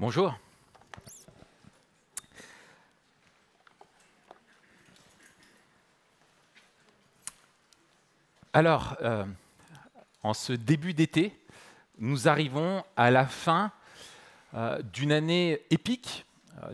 Bonjour. Alors, en ce début d'été, nous arrivons à la fin d'une année épique,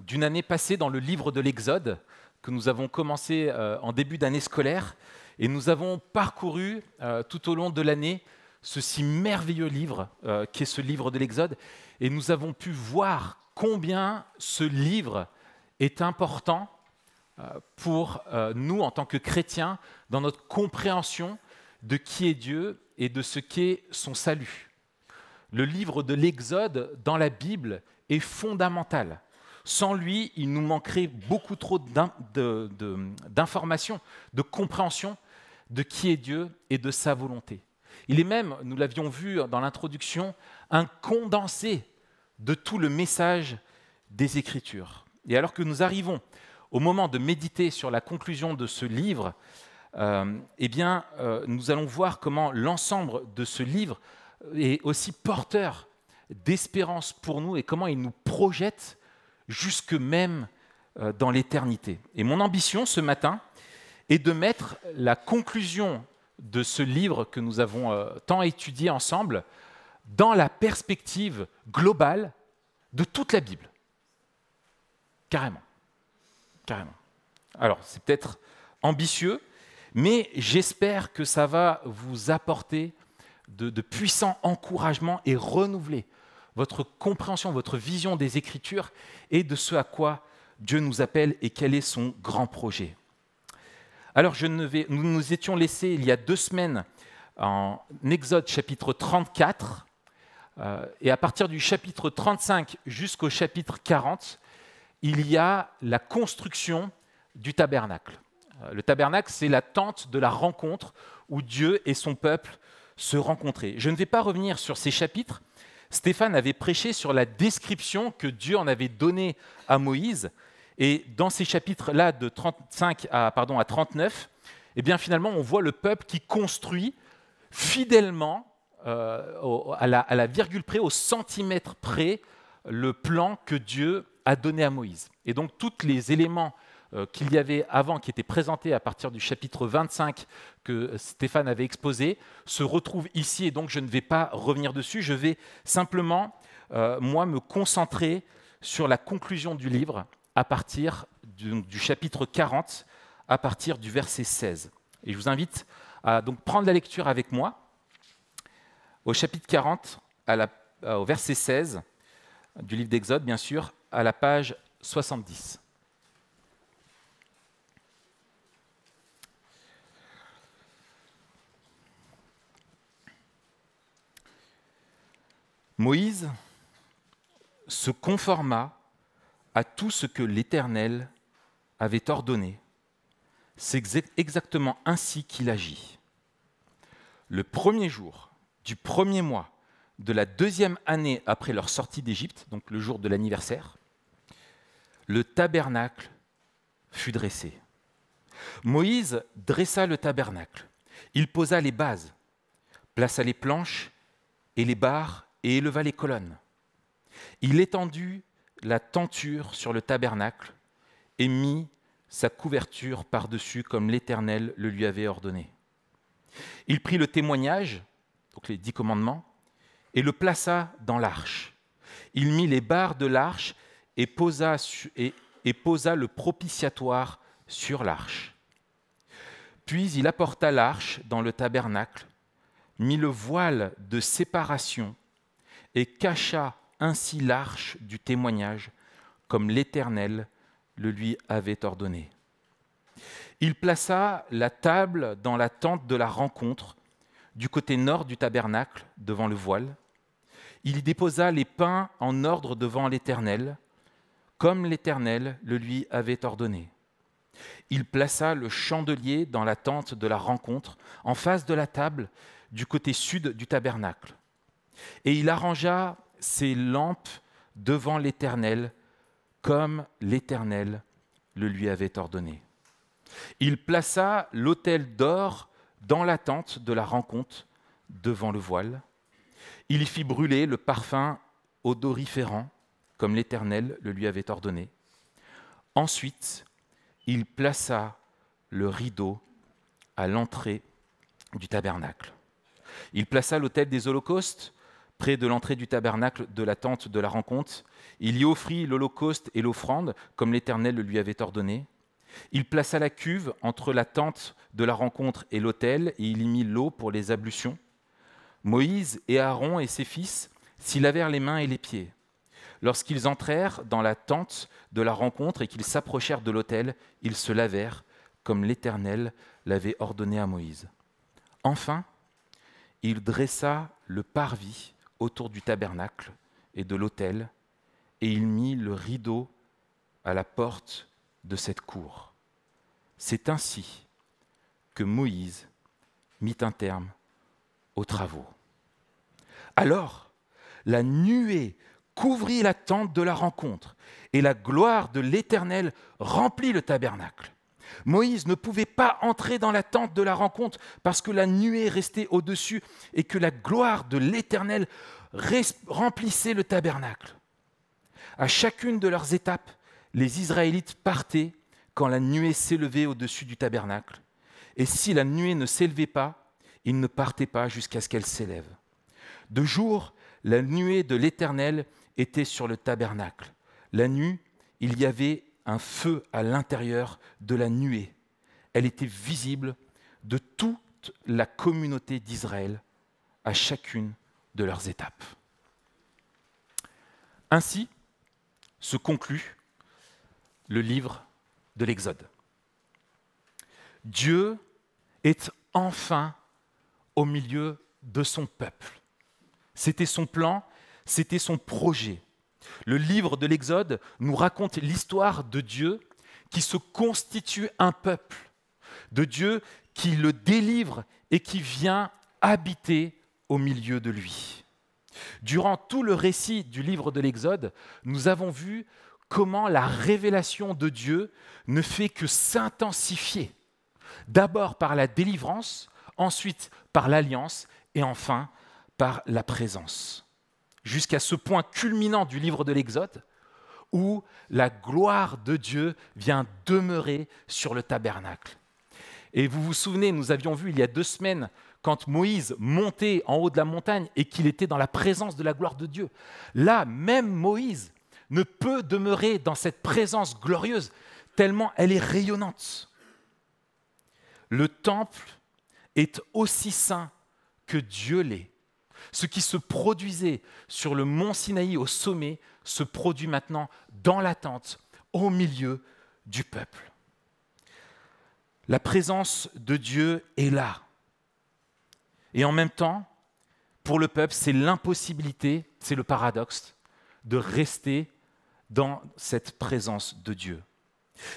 d'une année passée dans le livre de l'Exode, que nous avons commencé en début d'année scolaire, et nous avons parcouru tout au long de l'année ce si merveilleux livre qu'est ce livre de l'Exode, et nous avons pu voir combien ce livre est important pour nous en tant que chrétiens dans notre compréhension de qui est Dieu et de ce qu'est son salut. Le livre de l'Exode dans la Bible est fondamental. Sans lui, il nous manquerait beaucoup trop d'informations, de compréhension de qui est Dieu et de sa volonté. Il est même, nous l'avions vu dans l'introduction, un condensé de tout le message des Écritures. Et alors que nous arrivons au moment de méditer sur la conclusion de ce livre, nous allons voir comment l'ensemble de ce livre est aussi porteur d'espérance pour nous et comment il nous projette jusque même dans l'éternité. Et mon ambition ce matin est de mettre la conclusion de ce livre que nous avons tant étudié ensemble dans la perspective globale de toute la Bible. Carrément. Carrément. Alors, c'est peut-être ambitieux, mais j'espère que ça va vous apporter de puissants encouragements et renouveler votre compréhension, votre vision des Écritures et de ce à quoi Dieu nous appelle et quel est son grand projet. Alors, nous nous étions laissés il y a 2 semaines en Exode chapitre 34, et à partir du chapitre 35 jusqu'au chapitre 40, il y a la construction du tabernacle. Le tabernacle, c'est la tente de la rencontre où Dieu et son peuple se rencontraient. Je ne vais pas revenir sur ces chapitres. Stéphane avait prêché sur la description que Dieu en avait donnée à Moïse. Et dans ces chapitres-là, de 35 à 39, eh bien, finalement, on voit le peuple qui construit fidèlement, à la virgule près, au centimètre près, le plan que Dieu a donné à Moïse. Et donc, tous les éléments qu'il y avait avant, qui étaient présentés à partir du chapitre 25 que Stéphane avait exposé, se retrouvent ici, et donc je ne vais pas revenir dessus. Je vais simplement, moi, me concentrer sur la conclusion du livre à partir du chapitre 40, à partir du verset 16. Et je vous invite à donc prendre la lecture avec moi, au chapitre 40, au verset 16 du livre d'Exode, bien sûr, à la page 70. Moïse se conforma à tout ce que l'Éternel avait ordonné. C'est exactement ainsi qu'il agit. Le premier jour du premier mois de la 2e année après leur sortie d'Égypte, donc le jour de l'anniversaire, le tabernacle fut dressé. Moïse dressa le tabernacle. Il posa les bases, plaça les planches et les barres et éleva les colonnes. Il étendit la tenture sur le tabernacle et mit sa couverture par-dessus comme l'Éternel le lui avait ordonné. Il prit le témoignage, donc les 10 commandements, et le plaça dans l'arche. Il mit les barres de l'arche et posa le propitiatoire sur l'arche. Puis il apporta l'arche dans le tabernacle, mit le voile de séparation et cacha ainsi l'arche du témoignage, comme l'Éternel le lui avait ordonné. Il plaça la table dans la tente de la rencontre, du côté nord du tabernacle, devant le voile. Il y déposa les pains en ordre devant l'Éternel, comme l'Éternel le lui avait ordonné. Il plaça le chandelier dans la tente de la rencontre, en face de la table, du côté sud du tabernacle. Et il arrangea ses lampes devant l'Éternel, comme l'Éternel le lui avait ordonné. Il plaça l'autel d'or dans la tente de la rencontre, devant le voile. Il y fit brûler le parfum odoriférant, comme l'Éternel le lui avait ordonné. Ensuite, il plaça le rideau à l'entrée du tabernacle. Il plaça l'autel des holocaustes près de l'entrée du tabernacle de la tente de la rencontre. Il y offrit l'holocauste et l'offrande, comme l'Éternel le lui avait ordonné. Il plaça la cuve entre la tente de la rencontre et l'autel, et il y mit l'eau pour les ablutions. Moïse et Aaron et ses fils s'y lavèrent les mains et les pieds. Lorsqu'ils entrèrent dans la tente de la rencontre et qu'ils s'approchèrent de l'autel, ils se lavèrent, comme l'Éternel l'avait ordonné à Moïse. Enfin, il dressa le parvis autour du tabernacle et de l'autel, et il mit le rideau à la porte de cette cour. C'est ainsi que Moïse mit un terme aux travaux. Alors, la nuée couvrit la tente de la rencontre, et la gloire de l'Éternel remplit le tabernacle. Moïse ne pouvait pas entrer dans la tente de la rencontre parce que la nuée restait au-dessus et que la gloire de l'Éternel remplissait le tabernacle. À chacune de leurs étapes, les Israélites partaient quand la nuée s'élevait au-dessus du tabernacle. Et si la nuée ne s'élevait pas, ils ne partaient pas jusqu'à ce qu'elle s'élève. De jour, la nuée de l'Éternel était sur le tabernacle. La nuit, il y avait un feu à l'intérieur de la nuée. Elle était visible de toute la communauté d'Israël à chacune de leurs étapes. Ainsi se conclut le livre de l'Exode. Dieu est enfin au milieu de son peuple. C'était son plan, c'était son projet. Le livre de l'Exode nous raconte l'histoire de Dieu qui se constitue un peuple, de Dieu qui le délivre et qui vient habiter au milieu de lui. Durant tout le récit du livre de l'Exode, nous avons vu comment la révélation de Dieu ne fait que s'intensifier. D'abord par la délivrance, ensuite par l'alliance et enfin par la présence. Jusqu'à ce point culminant du livre de l'Exode où la gloire de Dieu vient demeurer sur le tabernacle. Et vous vous souvenez, nous avions vu il y a 2 semaines quand Moïse montait en haut de la montagne et qu'il était dans la présence de la gloire de Dieu. Là, même Moïse ne peut demeurer dans cette présence glorieuse tellement elle est rayonnante. Le temple est aussi saint que Dieu l'est. Ce qui se produisait sur le mont Sinaï au sommet se produit maintenant dans la tente, au milieu du peuple. La présence de Dieu est là. Et en même temps, pour le peuple, c'est l'impossibilité, c'est le paradoxe, de rester dans cette présence de Dieu.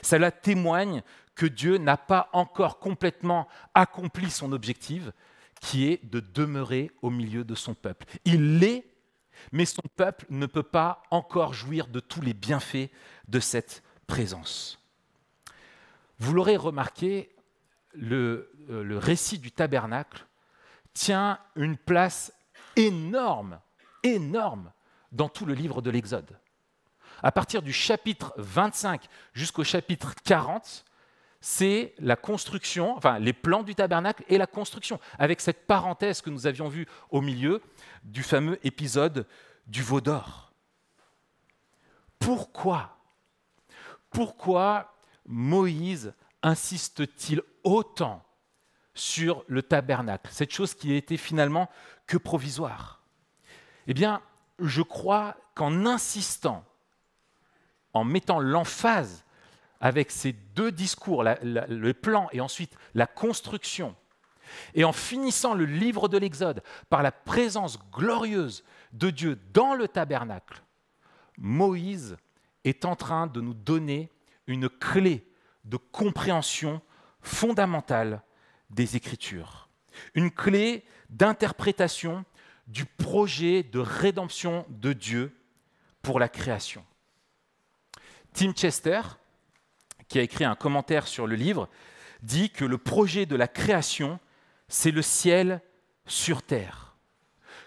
Cela témoigne que Dieu n'a pas encore complètement accompli son objectif, qui est de demeurer au milieu de son peuple. Il l'est, mais son peuple ne peut pas encore jouir de tous les bienfaits de cette présence. Vous l'aurez remarqué, le récit du tabernacle tient une place énorme dans tout le livre de l'Exode. À partir du chapitre 25 jusqu'au chapitre 40, c'est la construction, enfin les plans du tabernacle et la construction, avec cette parenthèse que nous avions vue au milieu du fameux épisode du veau d'or. Pourquoi Moïse insiste-t-il autant sur le tabernacle, cette chose qui n'était finalement que provisoire? Eh bien, je crois qu'en insistant, en mettant l'emphase avec ces 2 discours, le plan et ensuite la construction, et en finissant le livre de l'Exode par la présence glorieuse de Dieu dans le tabernacle, Moïse est en train de nous donner une clé de compréhension fondamentale des Écritures, une clé d'interprétation du projet de rédemption de Dieu pour la création. Tim Chester, qui a écrit un commentaire sur le livre, dit que le projet de la création, c'est le ciel sur terre,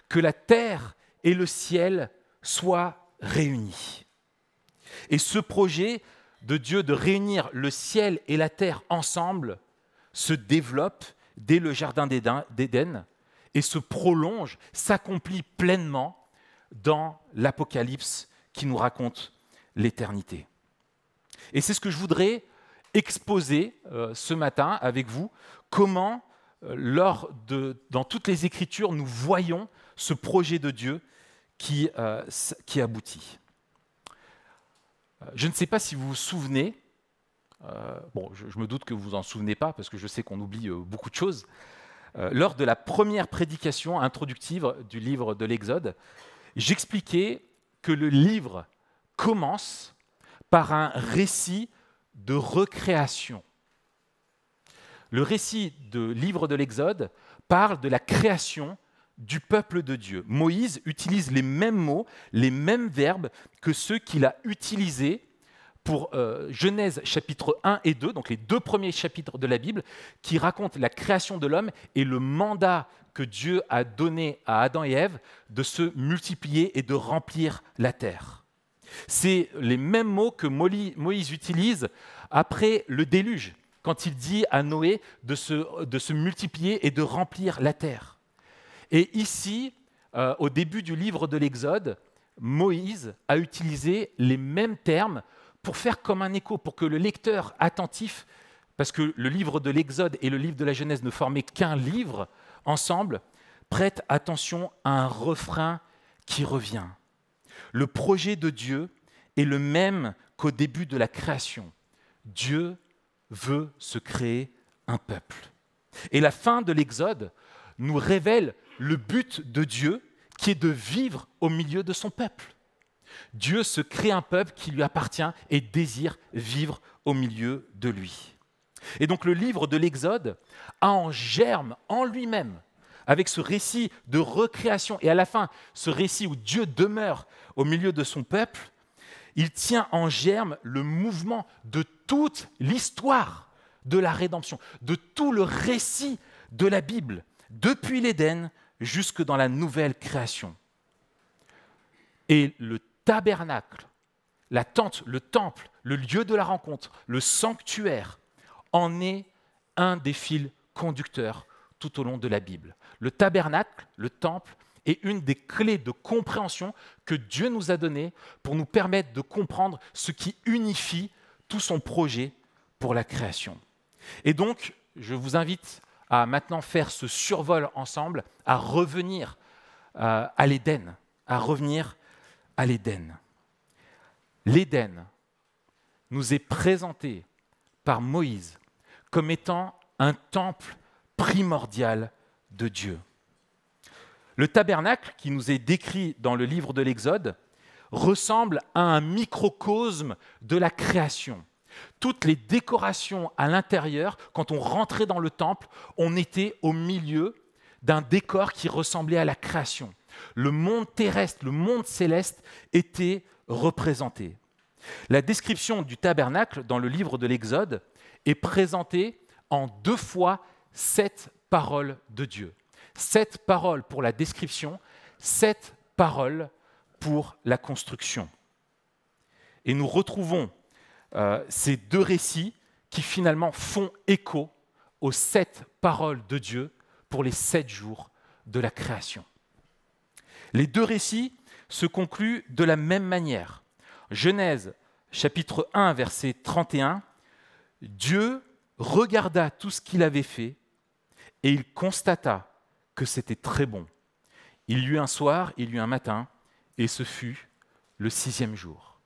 que la terre et le ciel soient réunis. Et ce projet de Dieu de réunir le ciel et la terre ensemble se développe dès le jardin d'Éden et se prolonge, s'accomplit pleinement dans l'Apocalypse qui nous raconte l'éternité. Et c'est ce que je voudrais exposer ce matin avec vous, comment dans toutes les Écritures nous voyons ce projet de Dieu qui aboutit. Je ne sais pas si vous vous souvenez, je me doute que vous ne vous en souvenez pas parce que je sais qu'on oublie beaucoup de choses. Lors de la première prédication introductive du livre de l'Exode, j'expliquais que le livre commence par un récit de recréation. Le récit du livre de l'Exode parle de la création du peuple de Dieu. Moïse utilise les mêmes mots, les mêmes verbes que ceux qu'il a utilisés pour Genèse chapitre 1 et 2, donc les deux premiers chapitres de la Bible, qui racontent la création de l'homme et le mandat que Dieu a donné à Adam et Ève de se multiplier et de remplir la terre. C'est les mêmes mots que Moïse utilise après le déluge, quand il dit à Noé de se multiplier et de remplir la terre. Et ici, au début du livre de l'Exode, Moïse a utilisé les mêmes termes pour faire comme un écho, pour que le lecteur attentif, parce que le livre de l'Exode et le livre de la Genèse ne formaient qu'un livre ensemble, prête attention à un refrain qui revient. Le projet de Dieu est le même qu'au début de la création. Dieu veut se créer un peuple. Et la fin de l'Exode nous révèle le but de Dieu qui est de vivre au milieu de son peuple. Dieu se crée un peuple qui lui appartient et désire vivre au milieu de lui. Et donc le livre de l'Exode a en germe en lui-même, avec ce récit de recréation et à la fin ce récit où Dieu demeure au milieu de son peuple, il tient en germe le mouvement de toute l'histoire de la rédemption, de tout le récit de la Bible, depuis l'Éden jusque dans la nouvelle création. Et le tabernacle, la tente, le temple, le lieu de la rencontre, le sanctuaire, en est un des fils conducteurs tout au long de la Bible. Le tabernacle, le temple, est une des clés de compréhension que Dieu nous a données pour nous permettre de comprendre ce qui unifie tout son projet pour la création. Et donc, je vous invite à maintenant faire ce survol ensemble, à revenir à l'Éden, L'Éden nous est présenté par Moïse comme étant un temple primordial de Dieu. Le tabernacle, qui nous est décrit dans le livre de l'Exode, ressemble à un microcosme de la création. Toutes les décorations à l'intérieur, quand on rentrait dans le temple, on était au milieu d'un décor qui ressemblait à la création. Le monde terrestre, le monde céleste était représenté. La description du tabernacle dans le livre de l'Exode est présentée en 2 fois 7 paroles de Dieu. 7 paroles pour la description, 7 paroles pour la construction. Et nous retrouvons ces 2 récits qui finalement font écho aux 7 paroles de Dieu pour les 7 jours de la création. Les 2 récits se concluent de la même manière. Genèse, chapitre 1, verset 31, « Dieu regarda tout ce qu'il avait fait et il constata que c'était très bon. Il y eut un soir, il y eut un matin, et ce fut le 6e jour. »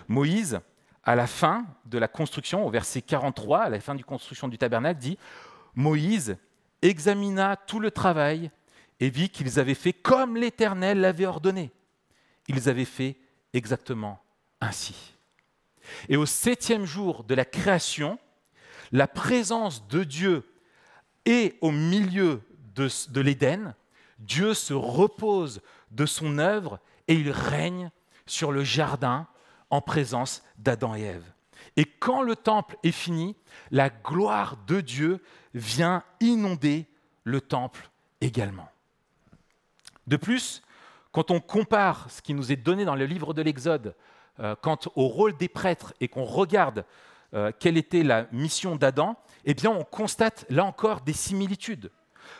Moïse, à la fin de la construction, au verset 43, à la fin de la construction du tabernacle, dit « Moïse examina tout le travail et vit qu'ils avaient fait comme l'Éternel l'avait ordonné. Ils avaient fait exactement ainsi. » Et au 7e jour de la création, la présence de Dieu est au milieu de l'Éden. Dieu se repose de son œuvre et il règne sur le jardin en présence d'Adam et Ève. Et quand le temple est fini, la gloire de Dieu vient inonder le temple également. De plus, quand on compare ce qui nous est donné dans le livre de l'Exode quant au rôle des prêtres et qu'on regarde quelle était la mission d'Adam, eh bien on constate là encore des similitudes.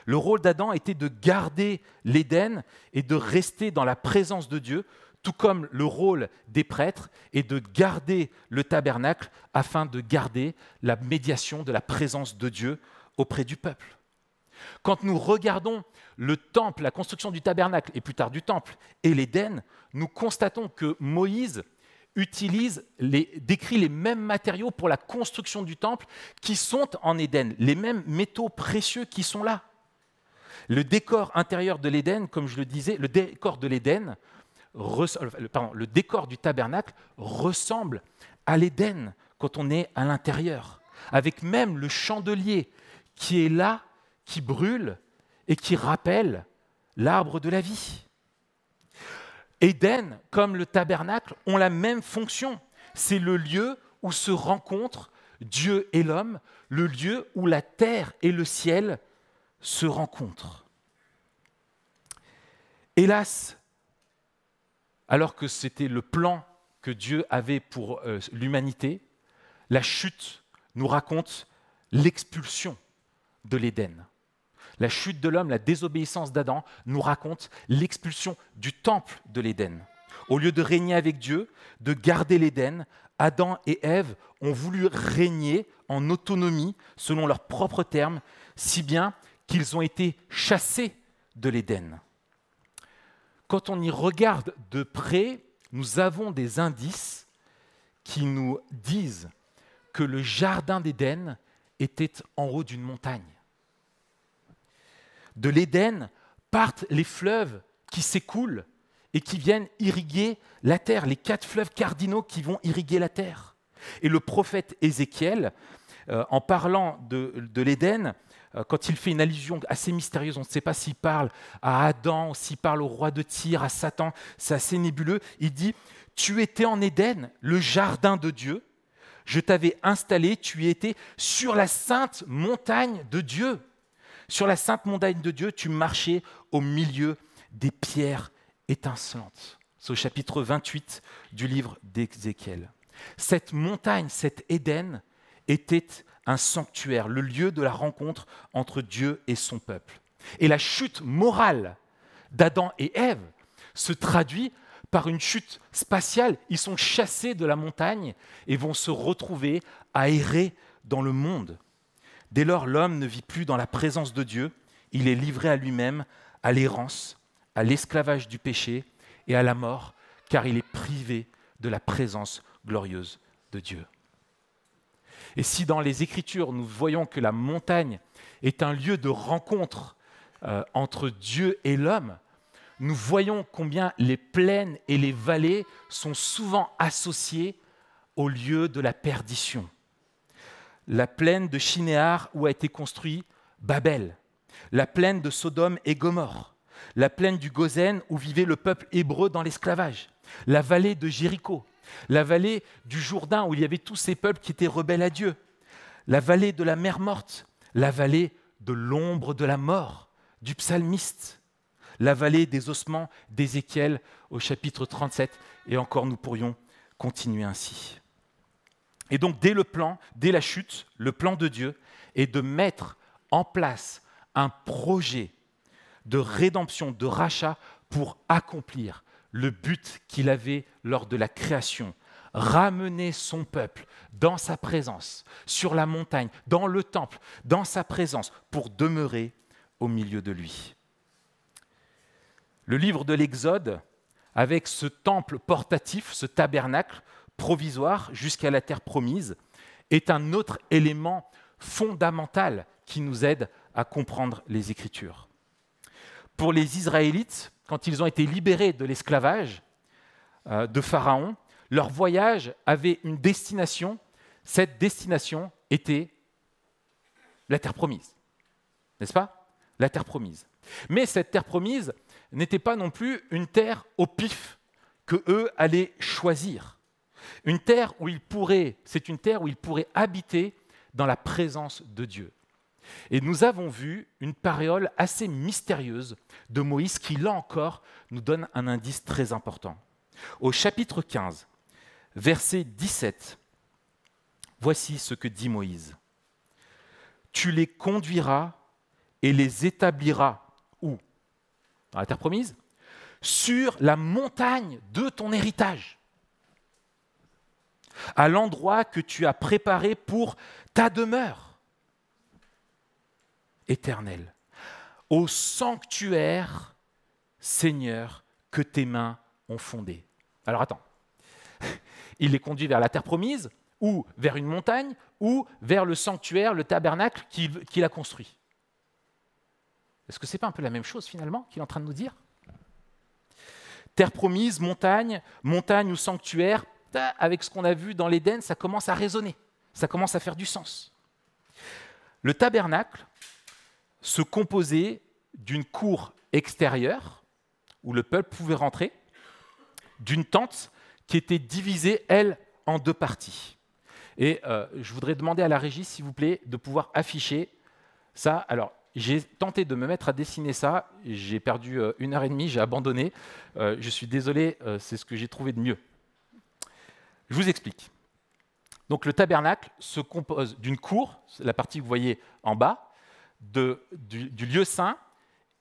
Le rôle d'Adam était de garder l'Éden et de rester dans la présence de Dieu, tout comme le rôle des prêtres est de garder le tabernacle afin de garder la médiation de la présence de Dieu auprès du peuple. Quand nous regardons le temple, la construction du tabernacle et plus tard du temple et l'Éden, nous constatons que Moïse décrit les mêmes matériaux pour la construction du temple qui sont en Éden, les mêmes métaux précieux qui sont là. Le décor intérieur de l'Éden, comme je le disais, le décor du tabernacle ressemble à l'Éden quand on est à l'intérieur, avec même le chandelier qui est là, qui brûle et qui rappelle l'arbre de la vie. Éden, comme le tabernacle, ont la même fonction. C'est le lieu où se rencontrent Dieu et l'homme, le lieu où la terre et le ciel se rencontrent. Hélas, alors que c'était le plan que Dieu avait pour l'humanité, la chute nous raconte l'expulsion de l'Éden. La chute de l'homme, la désobéissance d'Adam nous raconte l'expulsion du temple de l'Éden. Au lieu de régner avec Dieu, de garder l'Éden, Adam et Ève ont voulu régner en autonomie selon leurs propres termes, si bien qu'ils ont été chassés de l'Éden. Quand on y regarde de près, nous avons des indices qui nous disent que le jardin d'Éden était en haut d'une montagne. De l'Éden partent les fleuves qui s'écoulent et qui viennent irriguer la terre, les 4 fleuves cardinaux qui vont irriguer la terre. Et le prophète Ézéchiel, en parlant de l'Éden, quand il fait une allusion assez mystérieuse, on ne sait pas s'il parle à Adam, s'il parle au roi de Tyr, à Satan, c'est assez nébuleux, il dit « Tu étais en Éden, le jardin de Dieu, je t'avais installé, tu y étais sur la sainte montagne de Dieu. Sur la sainte montagne de Dieu, tu marchais au milieu des pierres étincelantes. » C'est au chapitre 28 du livre d'Ézéchiel. Cette montagne, cet Éden, était un sanctuaire, le lieu de la rencontre entre Dieu et son peuple. Et la chute morale d'Adam et Ève se traduit par une chute spatiale. Ils sont chassés de la montagne et vont se retrouver à errer dans le monde. Dès lors, l'homme ne vit plus dans la présence de Dieu, il est livré à lui-même, à l'errance, à l'esclavage du péché et à la mort, car il est privé de la présence glorieuse de Dieu. Et si dans les Écritures, nous voyons que la montagne est un lieu de rencontre entre Dieu et l'homme, nous voyons combien les plaines et les vallées sont souvent associées au lieu de la perdition. La plaine de Shinéar où a été construit Babel, la plaine de Sodome et Gomorrhe, la plaine du Gozen où vivait le peuple hébreu dans l'esclavage, la vallée de Jéricho, la vallée du Jourdain où il y avait tous ces peuples qui étaient rebelles à Dieu, la vallée de la mer morte, la vallée de l'ombre de la mort du psalmiste, la vallée des ossements d'Ézéchiel au chapitre 37, et encore nous pourrions continuer ainsi. Et donc dès la chute, le plan de Dieu est de mettre en place un projet de rédemption, de rachat pour accomplir le but qu'il avait lors de la création, ramener son peuple dans sa présence, sur la montagne, dans le temple, dans sa présence, pour demeurer au milieu de lui. Le livre de l'Exode, avec ce temple portatif, ce tabernacle provisoire jusqu'à la terre promise, est un autre élément fondamental qui nous aide à comprendre les Écritures. Pour les Israélites, quand ils ont été libérés de l'esclavage de Pharaon, leur voyage avait une destination. Cette destination était la terre promise, n'est-ce pas? La terre promise. Mais cette terre promise n'était pas non plus une terre au pif que eux allaient choisir. C'est une terre où ils pourraient habiter dans la présence de Dieu. Et nous avons vu une période assez mystérieuse de Moïse qui, là encore, nous donne un indice très important. Au chapitre 15, verset 17. Voici ce que dit Moïse. Tu les conduiras et les établiras où? Dans la terre promise? Sur la montagne de ton héritage, à l'endroit que tu as préparé pour ta demeure éternelle, au sanctuaire, Seigneur, que tes mains ont fondé. Alors attends, il les conduit vers la terre promise, ou vers une montagne, ou vers le sanctuaire, le tabernacle qu'il a construit. Est-ce que ce n'est pas un peu la même chose finalement qu'il est en train de nous dire? Terre promise, montagne, montagne ou sanctuaire, avec ce qu'on a vu dans l'Éden, ça commence à résonner, ça commence à faire du sens. Le tabernacle se composait d'une cour extérieure, où le peuple pouvait rentrer, d'une tente qui était divisée, elle, en deux parties. Et je voudrais demander à la régie, s'il vous plaît, de pouvoir afficher ça. Alors, j'ai tenté de me mettre à dessiner ça, j'ai perdu 1h30, j'ai abandonné. Je suis désolé, c'est ce que j'ai trouvé de mieux. Je vous explique. Donc le tabernacle se compose d'une cour, la partie que vous voyez en bas, du lieu saint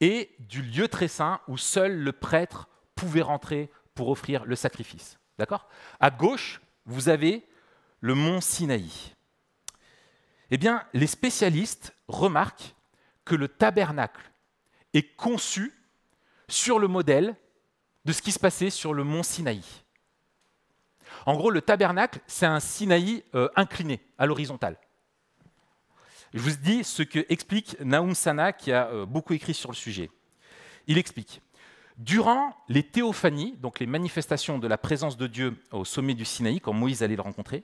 et du lieu très saint où seul le prêtre pouvait rentrer pour offrir le sacrifice. D'accord ? À gauche, vous avez le mont Sinaï. Eh bien, les spécialistes remarquent que le tabernacle est conçu sur le modèle de ce qui se passait sur le mont Sinaï. En gros, le tabernacle, c'est un Sinaï incliné, à l'horizontale. Je vous dis ce que explique Nahum Sana, qui a beaucoup écrit sur le sujet. Il explique « Durant les théophanies, donc les manifestations de la présence de Dieu au sommet du Sinaï, quand Moïse allait le rencontrer,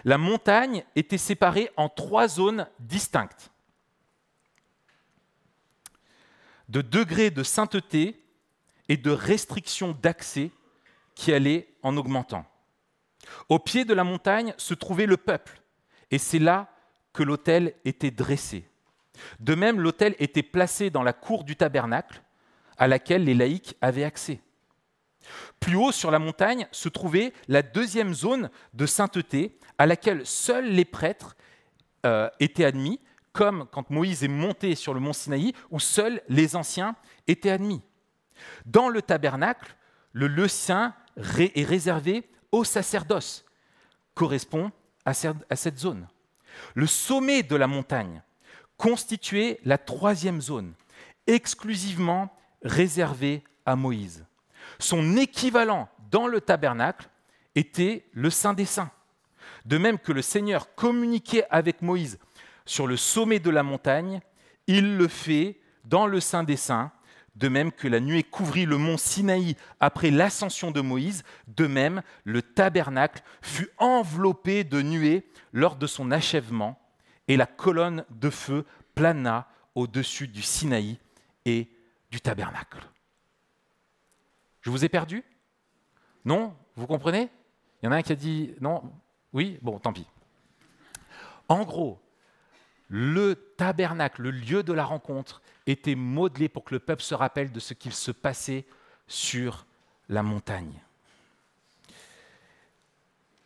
la montagne était séparée en 3 zones distinctes de degrés de sainteté et de restrictions d'accès qui allaient en augmentant. Au pied de la montagne se trouvait le peuple, et c'est là que l'autel était dressé. De même, l'autel était placé dans la cour du tabernacle, à laquelle les laïcs avaient accès. Plus haut sur la montagne se trouvait la 2e zone de sainteté, à laquelle seuls les prêtres étaient admis, comme quand Moïse est monté sur le mont Sinaï, où seuls les anciens étaient admis. Dans le tabernacle, le lieu saint est réservé au sacerdoce, correspond à cette zone. Le sommet de la montagne constituait la 3e zone, exclusivement réservée à Moïse. Son équivalent dans le tabernacle était le Saint des Saints. De même que le Seigneur communiquait avec Moïse sur le sommet de la montagne, il le fait dans le Saint des Saints. De même que la nuée couvrit le mont Sinaï après l'ascension de Moïse, de même le tabernacle fut enveloppé de nuées lors de son achèvement, et la colonne de feu plana au-dessus du Sinaï et du tabernacle. Je vous ai perdu? Non? Vous comprenez? Il y en a un qui a dit non? Oui? Bon, tant pis. En gros, le tabernacle, le lieu de la rencontre, était modelé pour que le peuple se rappelle de ce qu'il se passait sur la montagne.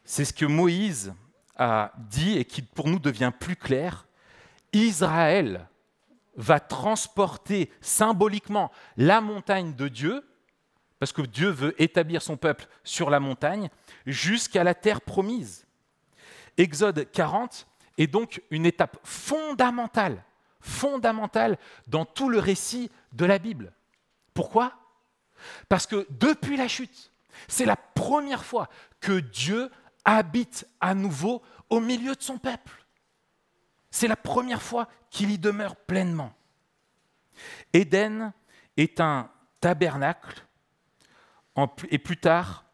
C'est ce que Moïse a dit et qui pour nous devient plus clair. Israël va transporter symboliquement la montagne de Dieu, parce que Dieu veut établir son peuple sur la montagne, jusqu'à la terre promise. Exode 40 est donc une étape fondamentale dans tout le récit de la Bible. Pourquoi? Parce que depuis la chute, c'est la première fois que Dieu habite à nouveau au milieu de son peuple. C'est la première fois qu'il y demeure pleinement. Éden est un tabernacle, et plus tard,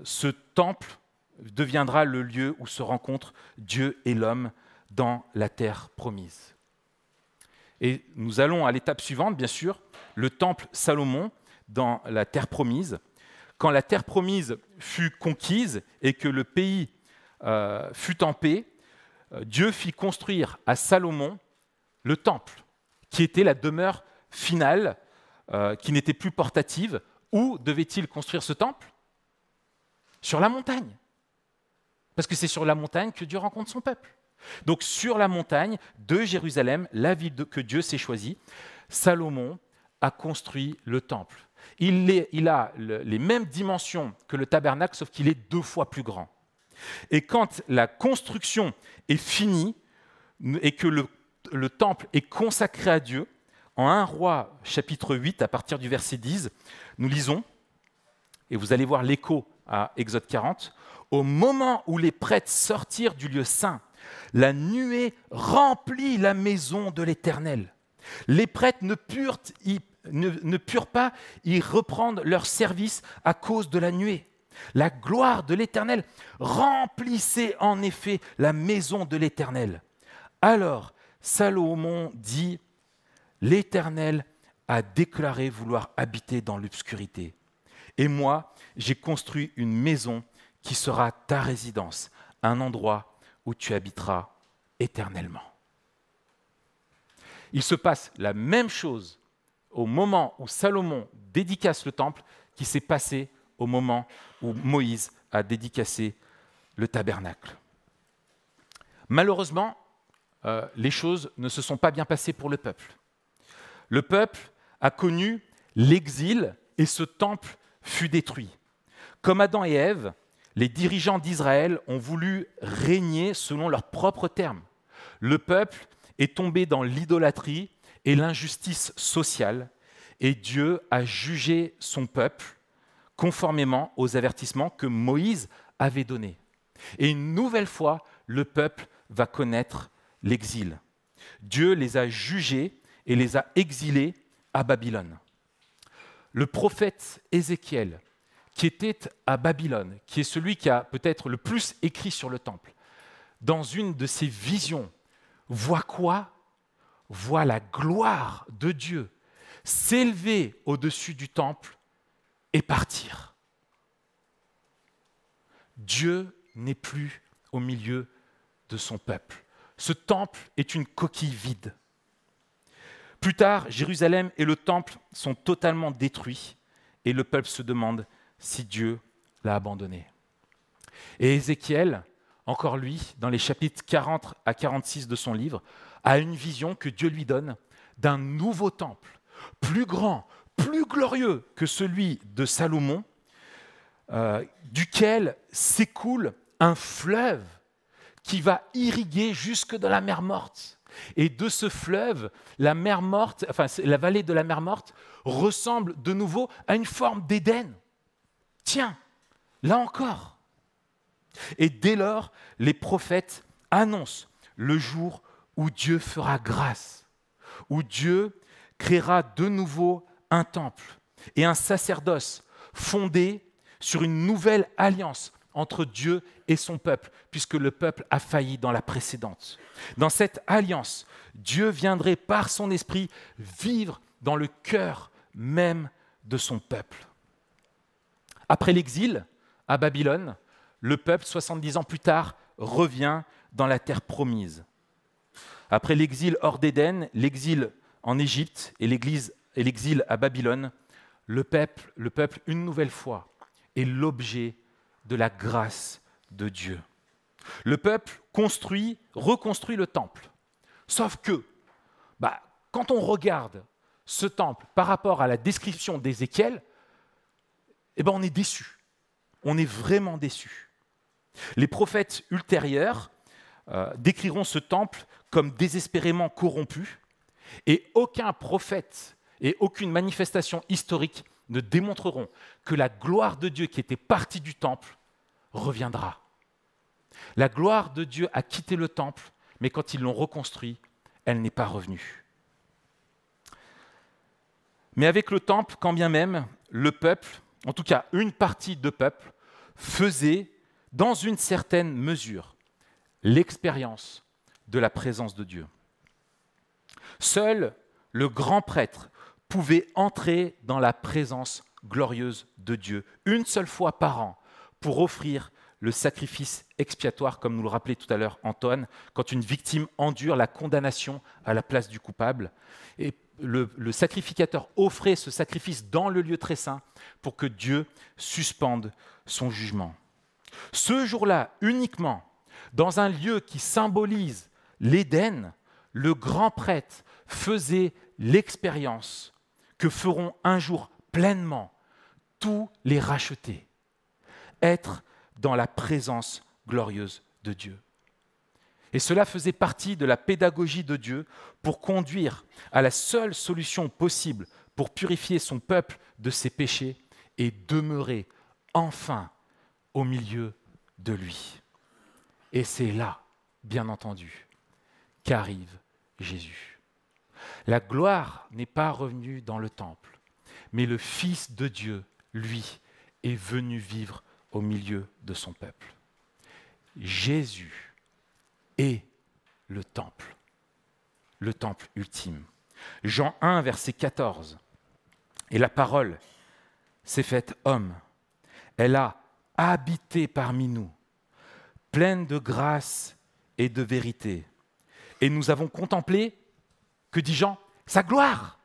ce temple deviendra le lieu où se rencontrent Dieu et l'homme dans la terre promise. Et nous allons à l'étape suivante, bien sûr, le temple Salomon dans la terre promise. Quand la terre promise fut conquise et que le pays fut en paix, Dieu fit construire à Salomon le temple, qui était la demeure finale, qui n'était plus portative. Où devait-il construire ce temple? Sur la montagne. Parce que c'est sur la montagne que Dieu rencontre son peuple. Donc sur la montagne de Jérusalem, la ville que Dieu s'est choisie, Salomon a construit le temple. Il a les mêmes dimensions que le tabernacle, sauf qu'il est 2 fois plus grand. Et quand la construction est finie et que le temple est consacré à Dieu, en 1 Roi chapitre 8, à partir du verset 10, nous lisons, et vous allez voir l'écho à Exode 40, « Au moment où les prêtres sortirent du lieu saint, la nuée remplit la maison de l'Éternel. Les prêtres ne purent pas y reprendre leur service à cause de la nuée. La gloire de l'Éternel remplissait en effet la maison de l'Éternel. Alors Salomon dit, « L'Éternel a déclaré vouloir habiter dans l'obscurité. Et moi, j'ai construit une maison qui sera ta résidence, un endroit où tu habiteras éternellement. » Il se passe la même chose au moment où Salomon dédicace le temple qui s'est passé au moment où Moïse a dédicacé le tabernacle. Malheureusement, les choses ne se sont pas bien passées pour le peuple. Le peuple a connu l'exil et ce temple fut détruit. Comme Adam et Ève, les dirigeants d'Israël ont voulu régner selon leurs propres termes. Le peuple est tombé dans l'idolâtrie et l'injustice sociale, et Dieu a jugé son peuple conformément aux avertissements que Moïse avait donnés. Et une nouvelle fois, le peuple va connaître l'exil. Dieu les a jugés et les a exilés à Babylone. Le prophète Ézéchiel, qui était à Babylone, qui est celui qui a peut-être le plus écrit sur le temple, dans une de ses visions, voit quoi? Voit la gloire de Dieu s'élever au-dessus du temple et partir. Dieu n'est plus au milieu de son peuple. Ce temple est une coquille vide. Plus tard, Jérusalem et le temple sont totalement détruits et le peuple se demande si Dieu l'a abandonné. Et Ézéchiel, encore lui, dans les chapitres 40 à 46 de son livre, a une vision que Dieu lui donne d'un nouveau temple, plus grand, plus glorieux que celui de Salomon, duquel s'écoule un fleuve qui va irriguer jusque dans la mer Morte. Et de ce fleuve, la mer Morte, la vallée de la mer Morte ressemble de nouveau à une forme d'Éden. Tiens, là encore. Et dès lors, les prophètes annoncent le jour où Dieu fera grâce, où Dieu créera de nouveau un temple et un sacerdoce fondé sur une nouvelle alliance entre Dieu et son peuple, puisque le peuple a failli dans la précédente. Dans cette alliance, Dieu viendrait par son esprit vivre dans le cœur même de son peuple. Après l'exil à Babylone, le peuple, 70 ans plus tard, revient dans la terre promise. Après l'exil hors d'Éden, l'exil en Égypte et l'exil à Babylone, le peuple, une nouvelle fois, est l'objet de la grâce de Dieu. Le peuple reconstruit le temple. Sauf que, quand on regarde ce temple par rapport à la description d'Ézéchiel, on est déçu. On est vraiment déçu. Les prophètes ultérieurs décriront ce temple comme désespérément corrompu, et aucun prophète et aucune manifestation historique ne démontreront que la gloire de Dieu qui était partie du temple reviendra. La gloire de Dieu a quitté le temple, mais quand ils l'ont reconstruit, elle n'est pas revenue. Mais avec le temple, quand bien même, le peuple, en tout cas une partie de peuple, faisait, dans une certaine mesure, l'expérience de la présence de Dieu. Seul le grand prêtre pouvait entrer dans la présence glorieuse de Dieu, une seule fois par an, pour offrir le sacrifice expiatoire, comme nous le rappelait tout à l'heure Antoine, quand une victime endure la condamnation à la place du coupable. Et le sacrificateur offrait ce sacrifice dans le lieu très saint pour que Dieu suspende son jugement. Ce jour-là, uniquement, dans un lieu qui symbolise l'Éden, le grand prêtre faisait l'expérience que feront un jour pleinement tous les rachetés, être dans la présence glorieuse de Dieu. Et cela faisait partie de la pédagogie de Dieu pour conduire à la seule solution possible pour purifier son peuple de ses péchés et demeurer enfin au milieu de lui. Et c'est là, bien entendu, qu'arrive Jésus. La gloire n'est pas revenue dans le temple, mais le Fils de Dieu, lui, est venu vivre au milieu de son peuple. Jésus est le temple ultime. Jean 1, verset 14. Et la parole s'est faite homme. Elle a habité parmi nous, pleine de grâce et de vérité. Et nous avons contemplé, que dit Jean, sa gloire.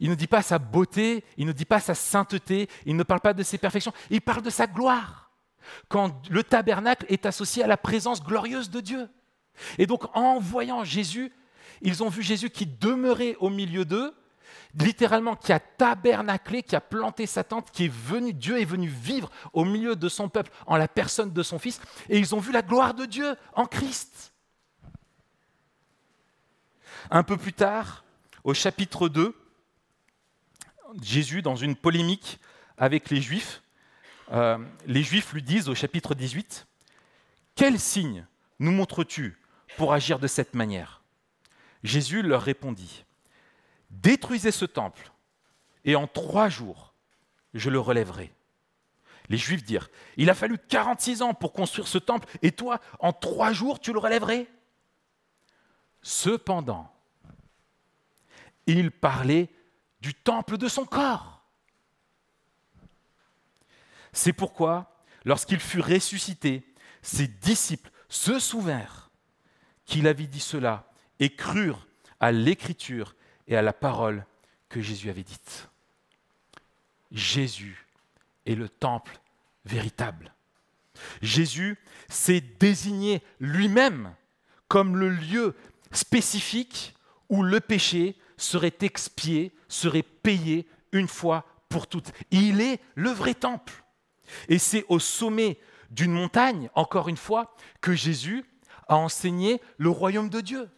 Il ne dit pas sa beauté, il ne dit pas sa sainteté, il ne parle pas de ses perfections, il parle de sa gloire. Quand le tabernacle est associé à la présence glorieuse de Dieu. Et donc, en voyant Jésus, ils ont vu Jésus qui demeurait au milieu d'eux, littéralement qui a tabernaclé, qui a planté sa tente, qui est venu, Dieu est venu vivre au milieu de son peuple en la personne de son Fils, et ils ont vu la gloire de Dieu en Christ. Un peu plus tard, au chapitre 2, Jésus, dans une polémique avec les Juifs lui disent au chapitre 18, « Quel signe nous montres-tu pour agir de cette manière ?» Jésus leur répondit, « Détruisez ce temple, et en 3 jours, je le relèverai. » Les Juifs dirent, « Il a fallu 46 ans pour construire ce temple, et toi, en 3 jours, tu le relèverais ?» Cependant, il parlait du temple de son corps. C'est pourquoi, lorsqu'il fut ressuscité, ses disciples se souvinrent qu'il avait dit cela et crurent à l'Écriture et à la parole que Jésus avait dite. Jésus est le temple véritable. Jésus s'est désigné lui-même comme le lieu spécifique où le péché serait expié, serait payé une fois pour toutes. Il est le vrai temple. Et c'est au sommet d'une montagne, encore une fois, que Jésus a enseigné le royaume de Dieu.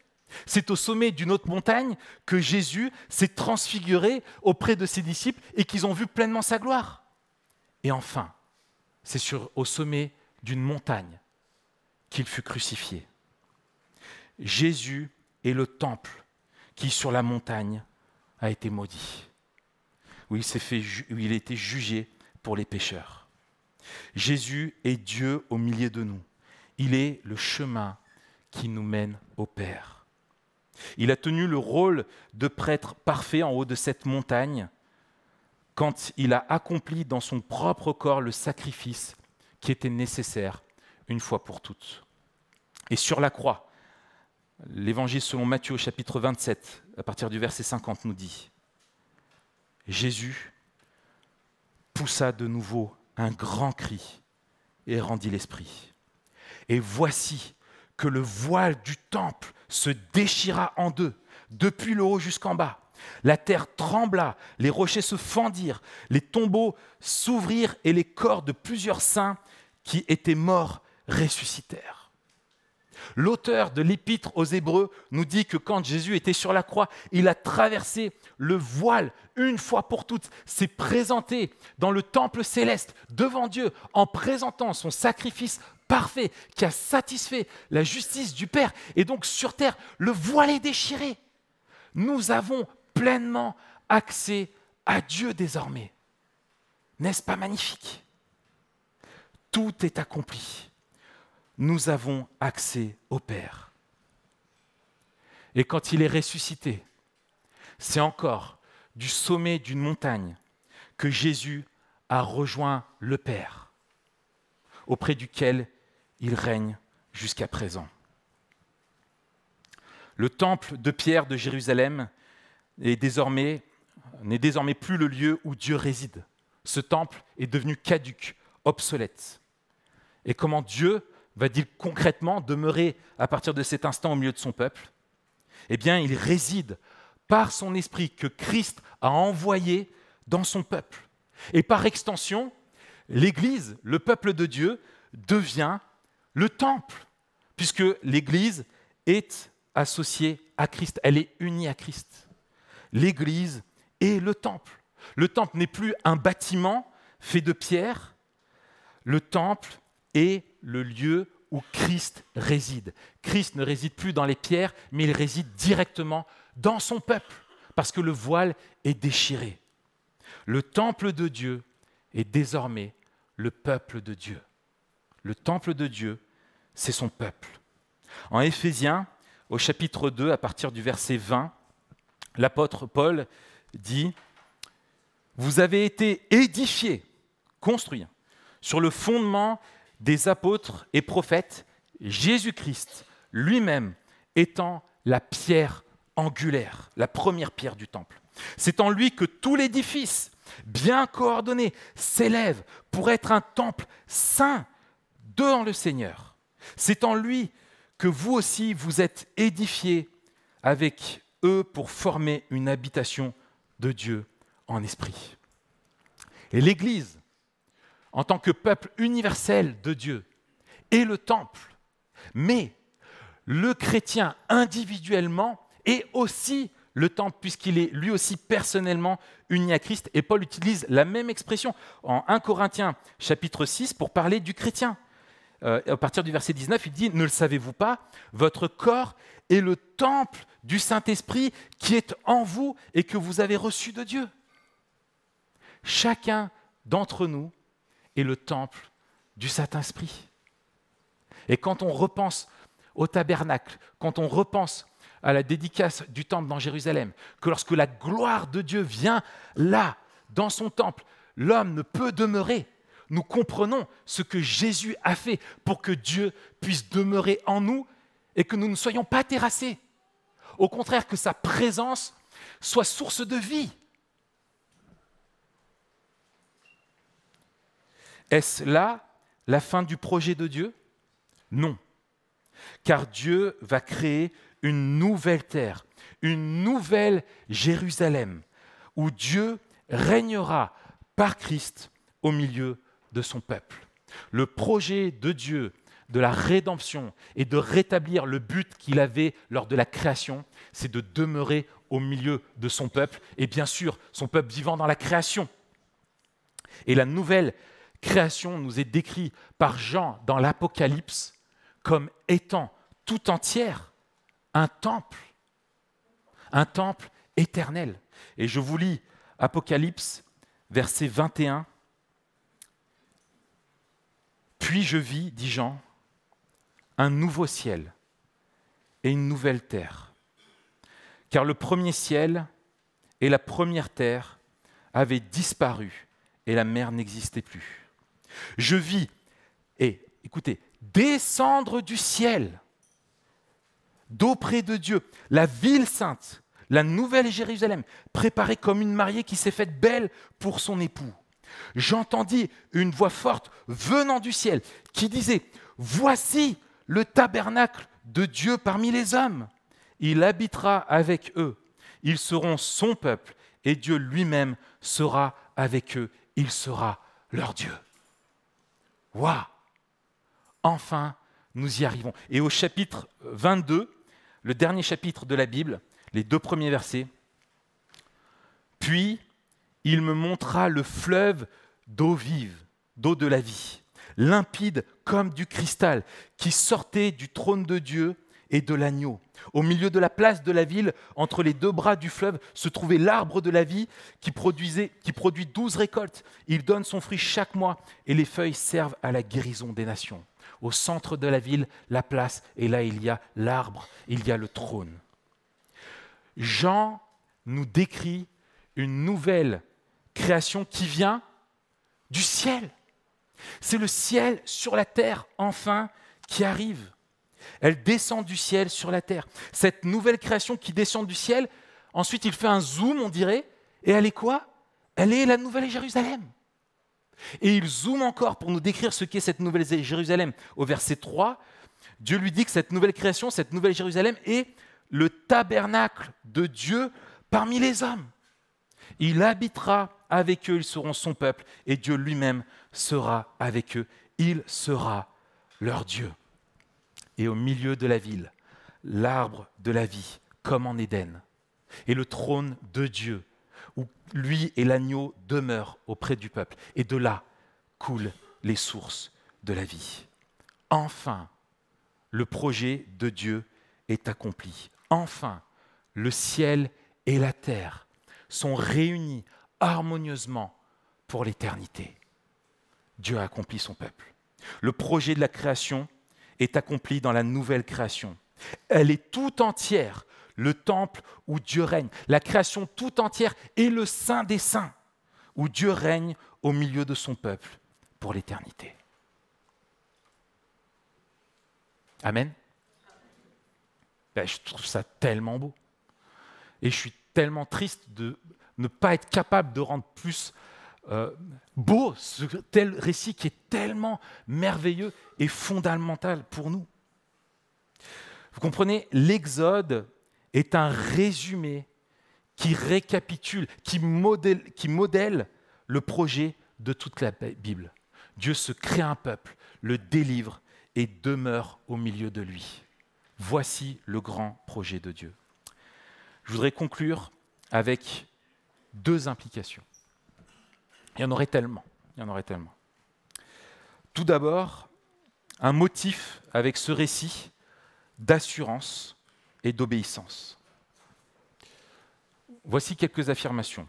C'est au sommet d'une autre montagne que Jésus s'est transfiguré auprès de ses disciples et qu'ils ont vu pleinement sa gloire. Et enfin, c'est au sommet d'une montagne qu'il fut crucifié. Jésus est le temple qui, sur la montagne, a été maudit, où il a été jugé pour les pécheurs. Jésus est Dieu au milieu de nous. Il est le chemin qui nous mène au Père. Il a tenu le rôle de prêtre parfait en haut de cette montagne quand il a accompli dans son propre corps le sacrifice qui était nécessaire une fois pour toutes. Et sur la croix, l'Évangile selon Matthieu au chapitre 27, à partir du verset 50, nous dit « Jésus poussa de nouveau un grand cri et rendit l'esprit. Et voici que le voile du temple se déchira en deux, depuis le haut jusqu'en bas. La terre trembla, les rochers se fendirent, les tombeaux s'ouvrirent et les corps de plusieurs saints qui étaient morts ressuscitèrent. » L'auteur de l'Épître aux Hébreux nous dit que quand Jésus était sur la croix, il a traversé le voile une fois pour toutes, s'est présenté dans le temple céleste devant Dieu en présentant son sacrifice parfait qui a satisfait la justice du Père. Et donc sur terre, le voile est déchiré. Nous avons pleinement accès à Dieu désormais. N'est-ce pas magnifique ? Tout est accompli. Nous avons accès au Père. Et quand il est ressuscité, c'est encore du sommet d'une montagne que Jésus a rejoint le Père, auprès duquel il règne jusqu'à présent. Le temple de pierre de Jérusalem n'est désormais plus le lieu où Dieu réside. Ce temple est devenu caduc, obsolète. Et comment Dieu va-t-il concrètement demeurer à partir de cet instant au milieu de son peuple? Eh bien, il réside par son esprit que Christ a envoyé dans son peuple. Et par extension, l'Église, le peuple de Dieu, devient le temple, puisque l'Église est associée à Christ, elle est unie à Christ. L'Église est le temple. Le temple n'est plus un bâtiment fait de pierre, le temple est le lieu où Christ réside. Christ ne réside plus dans les pierres, mais il réside directement dans son peuple, parce que le voile est déchiré. Le temple de Dieu est désormais le peuple de Dieu. Le temple de Dieu, c'est son peuple. En Éphésiens, au chapitre 2, à partir du verset 20, l'apôtre Paul dit « Vous avez été édifiés, construits, sur le fondement des apôtres et prophètes, Jésus-Christ lui-même étant la pierre angulaire, la première pierre du temple. C'est en lui que tout l'édifice, bien coordonné, s'élève pour être un temple saint dans le Seigneur. C'est en lui que vous aussi vous êtes édifiés avec eux pour former une habitation de Dieu en esprit. » Et l'Église, en tant que peuple universel de Dieu, est le temple. Mais le chrétien individuellement est aussi le temple, puisqu'il est lui aussi personnellement uni à Christ. Et Paul utilise la même expression en 1 Corinthiens chapitre 6 pour parler du chrétien. À partir du verset 19, il dit « Ne le savez-vous pas, votre corps est le temple du Saint-Esprit qui est en vous et que vous avez reçu de Dieu. » Chacun d'entre nous est le temple du Saint-Esprit. Et quand on repense au tabernacle, quand on repense à la dédicace du temple dans Jérusalem, que lorsque la gloire de Dieu vient là, dans son temple, l'homme ne peut demeurer. Nous comprenons ce que Jésus a fait pour que Dieu puisse demeurer en nous et que nous ne soyons pas terrassés. Au contraire, que sa présence soit source de vie. Est-ce là la fin du projet de Dieu? Non. Car Dieu va créer une nouvelle terre, une nouvelle Jérusalem, où Dieu régnera par Christ au milieu de son peuple. Le projet de Dieu de la rédemption et de rétablir le but qu'il avait lors de la création, c'est de demeurer au milieu de son peuple, et bien sûr, son peuple vivant dans la création. Et la nouvelle création nous est décrite par Jean dans l'Apocalypse comme étant tout entière un temple éternel. Et je vous lis Apocalypse, verset 21. « Puis je vis, dit Jean, un nouveau ciel et une nouvelle terre. Car le premier ciel et la première terre avaient disparu et la mer n'existait plus. Je vis, et écoutez, descendre du ciel, d'auprès de Dieu, la ville sainte, la nouvelle Jérusalem, préparée comme une mariée qui s'est faite belle pour son époux. J'entendis une voix forte venant du ciel qui disait « Voici le tabernacle de Dieu parmi les hommes. Il habitera avec eux. Ils seront son peuple et Dieu lui-même sera avec eux. Il sera leur Dieu. » Waouh! Enfin, nous y arrivons. Et au chapitre 22, le dernier chapitre de la Bible, les 2 premiers versets, « Puis il me montra le fleuve d'eau vive, d'eau de la vie, limpide comme du cristal, qui sortait du trône de Dieu et de l'agneau. Au milieu de la place de la ville, entre les 2 bras du fleuve, se trouvait l'arbre de la vie qui produit 12 récoltes. Il donne son fruit chaque mois et les feuilles servent à la guérison des nations. Au centre de la ville, la place, et là il y a l'arbre, il y a le trône. » Jean nous décrit une nouvelle création qui vient du ciel. C'est le ciel sur la terre, enfin, qui arrive. Elle descend du ciel sur la terre. Cette nouvelle création qui descend du ciel, ensuite il fait un zoom, on dirait, et elle est quoi? Elle est la nouvelle Jérusalem. Et il zoome encore pour nous décrire ce qu'est cette nouvelle Jérusalem. Au verset 3, Dieu lui dit que cette nouvelle création, cette nouvelle Jérusalem est le tabernacle de Dieu parmi les hommes. Il habitera avec eux, ils seront son peuple, et Dieu lui-même sera avec eux. Il sera leur Dieu. Et au milieu de la ville, l'arbre de la vie, comme en Éden, et le trône de Dieu, où lui et l'agneau demeurent auprès du peuple. Et de là coulent les sources de la vie. Enfin, le projet de Dieu est accompli. Enfin, le ciel et la terre sont réunis harmonieusement pour l'éternité. Dieu a accompli son peuple. Le projet de la création est accompli dans la nouvelle création. Elle est tout entière le temple où Dieu règne. La création tout entière est le Saint des Saints, où Dieu règne au milieu de son peuple pour l'éternité. Amen. Je trouve ça tellement beau. Et je suis tellement triste de ne pas être capable de rendre plus beau ce tel récit qui est tellement merveilleux et fondamental pour nous. Vous comprenez, l'Exode est un résumé qui récapitule, qui modèle le projet de toute la Bible. Dieu se crée un peuple, le délivre et demeure au milieu de lui. Voici le grand projet de Dieu. Je voudrais conclure avec 2 implications. Il y en aurait tellement. Tout d'abord, un motif avec ce récit d'assurance et d'obéissance. Voici quelques affirmations.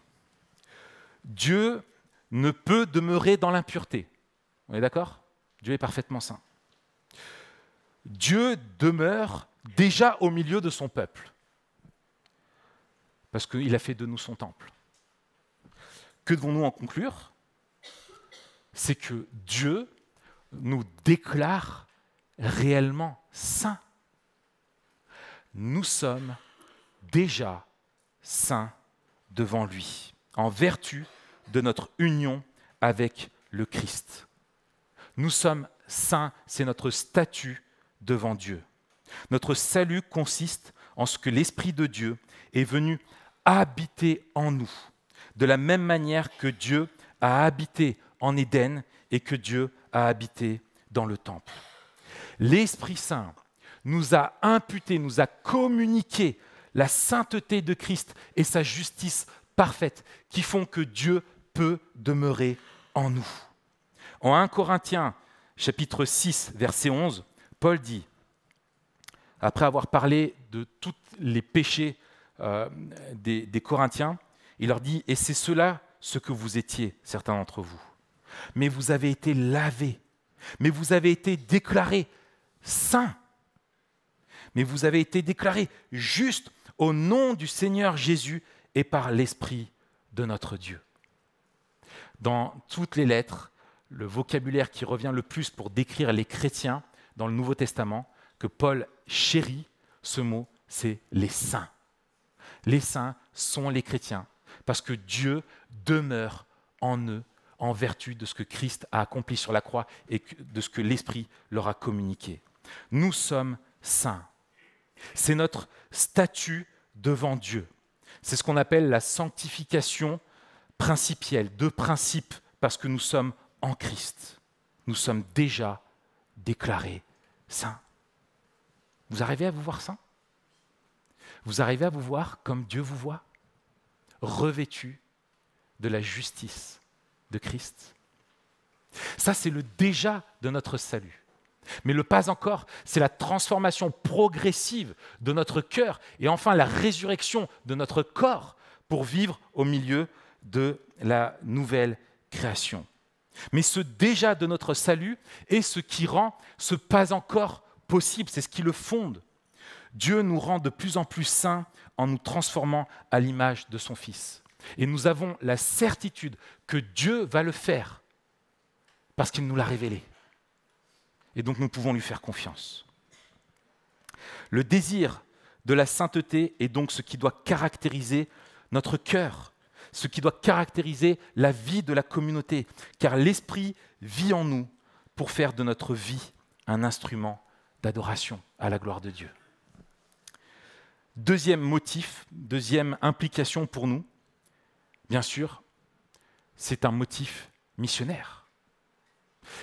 Dieu ne peut demeurer dans l'impureté. On est d'accord ? Dieu est parfaitement saint. Dieu demeure déjà au milieu de son peuple, parce qu'il a fait de nous son temple. Que devons-nous en conclure ? C'est que Dieu nous déclare réellement saints. Nous sommes déjà saints devant lui, en vertu de notre union avec le Christ. Nous sommes saints, c'est notre statut devant Dieu. Notre salut consiste en ce que l'Esprit de Dieu est venu habiter en nous, de la même manière que Dieu a habité en Éden et que Dieu a habité dans le temple. L'Esprit Saint nous a imputé, nous a communiqué la sainteté de Christ et sa justice parfaite qui font que Dieu peut demeurer en nous. En 1 Corinthiens, chapitre 6, verset 11, Paul dit, après avoir parlé de tous les péchés des Corinthiens, il leur dit « Et c'est cela ce que vous étiez, certains d'entre vous. Mais vous avez été lavés, mais vous avez été déclarés saints, mais vous avez été déclarés justes au nom du Seigneur Jésus et par l'Esprit de notre Dieu. » Dans toutes les lettres, le vocabulaire qui revient le plus pour décrire les chrétiens dans le Nouveau Testament, que Paul chérit, ce mot, c'est les saints. Les saints sont les chrétiens, parce que Dieu demeure en eux en vertu de ce que Christ a accompli sur la croix et de ce que l'Esprit leur a communiqué. Nous sommes saints. C'est notre statut devant Dieu. C'est ce qu'on appelle la sanctification principielle, de principe, parce que nous sommes en Christ. Nous sommes déjà déclarés saints. Vous arrivez à vous voir saint ? Vous arrivez à vous voir comme Dieu vous voit, revêtu de la justice de Christ. Ça, c'est le déjà de notre salut. Mais le pas encore, c'est la transformation progressive de notre cœur et enfin la résurrection de notre corps pour vivre au milieu de la nouvelle création. Mais ce déjà de notre salut est ce qui rend ce pas encore possible, c'est ce qui le fonde. Dieu nous rend de plus en plus saints en nous transformant à l'image de son Fils. Et nous avons la certitude que Dieu va le faire parce qu'il nous l'a révélé. Et donc nous pouvons lui faire confiance. Le désir de la sainteté est donc ce qui doit caractériser notre cœur. ce qui doit caractériser la vie de la communauté, car l'Esprit vit en nous pour faire de notre vie un instrument d'adoration à la gloire de Dieu. Deuxième motif, deuxième implication pour nous, bien sûr, c'est un motif missionnaire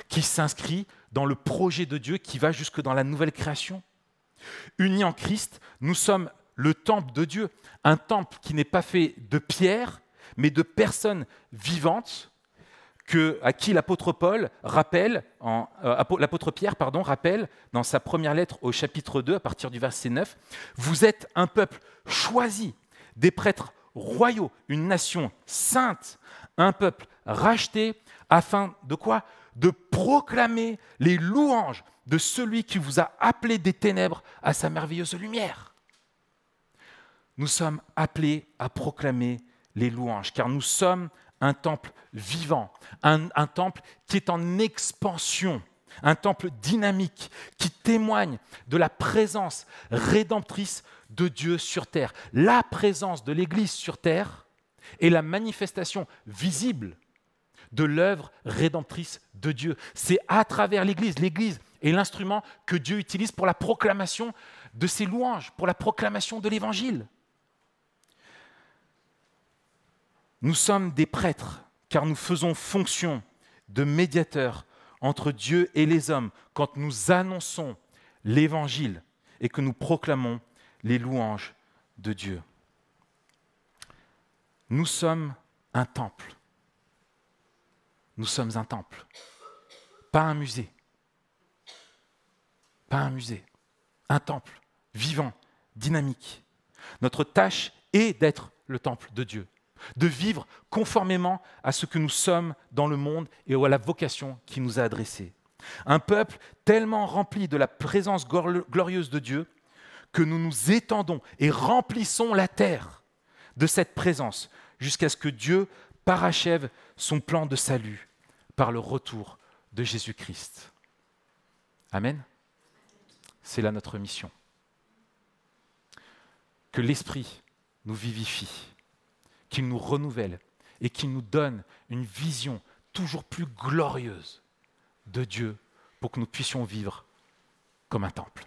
qui s'inscrit dans le projet de Dieu qui va jusque dans la nouvelle création. Unis en Christ, nous sommes le temple de Dieu, un temple qui n'est pas fait de pierre, mais de personnes vivantes à qui l'apôtre Pierre rappelle dans sa première lettre au chapitre 2, à partir du verset 9, « Vous êtes un peuple choisi, des prêtres royaux, une nation sainte, un peuple racheté, afin de quoi ? De proclamer les louanges de celui qui vous a appelé des ténèbres à sa merveilleuse lumière. » Nous sommes appelés à proclamer les louanges, car nous sommes un temple vivant, un temple qui est en expansion, un temple dynamique qui témoigne de la présence rédemptrice de Dieu sur terre. La présence de l'Église sur terre est la manifestation visible de l'œuvre rédemptrice de Dieu. C'est à travers l'Église. L'Église est l'instrument que Dieu utilise pour la proclamation de ses louanges, pour la proclamation de l'Évangile. Nous sommes des prêtres, car nous faisons fonction de médiateurs entre Dieu et les hommes quand nous annonçons l'Évangile et que nous proclamons les louanges de Dieu. Nous sommes un temple. Nous sommes un temple, pas un musée. Pas un musée, un temple vivant, dynamique. Notre tâche est d'être le temple de Dieu, de vivre conformément à ce que nous sommes dans le monde et à la vocation qui nous a adressée. Un peuple tellement rempli de la présence glorieuse de Dieu que nous nous étendons et remplissons la terre de cette présence jusqu'à ce que Dieu parachève son plan de salut par le retour de Jésus-Christ. Amen. C'est là notre mission. Que l'Esprit nous vivifie, qu'il nous renouvelle et qu'il nous donne une vision toujours plus glorieuse de Dieu pour que nous puissions vivre comme un temple.